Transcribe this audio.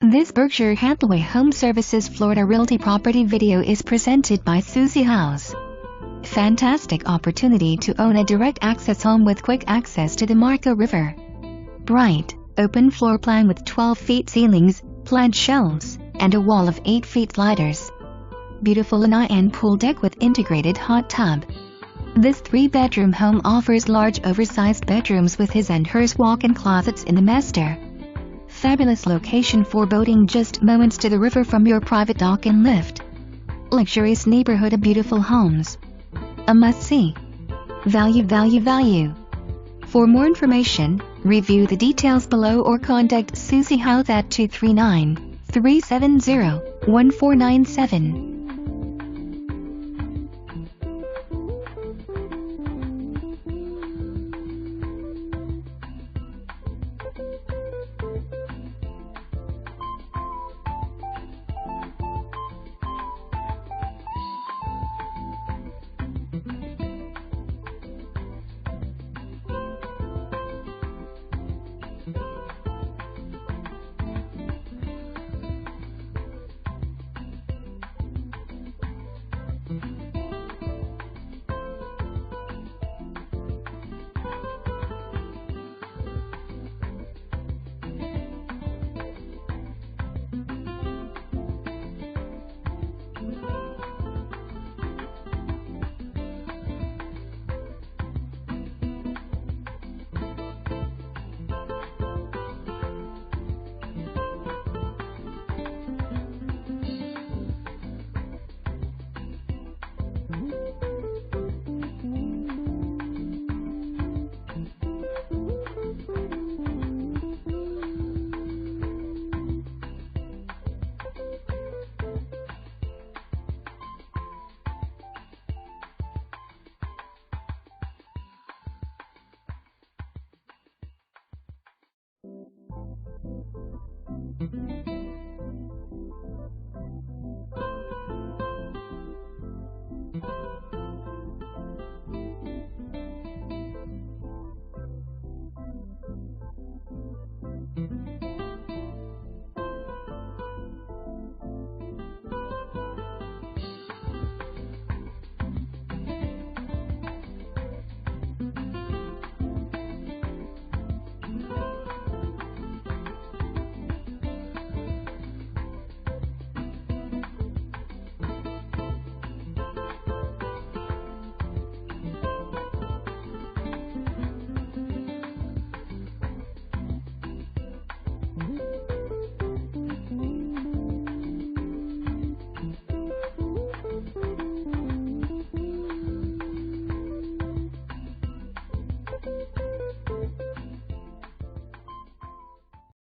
This Berkshire Hathaway HomeServices Florida Realty property video is presented by Susie Hauze. Fantastic opportunity to own a direct access home with quick access to the Menorca River. Bright, open floor plan with 12 feet ceilings, plaid shelves, and a wall of 8 feet sliders. Beautiful lanai and pool deck with integrated hot tub. This 3-bedroom home offers large oversized bedrooms with his and hers walk-in closets in the master. Fabulous location for boating, just moments to the river from your private dock and lift. Luxurious neighborhood of beautiful homes. A must-see. Value, value, value. For more information, review the details below or contact Susie Hauze at 239-370-1497.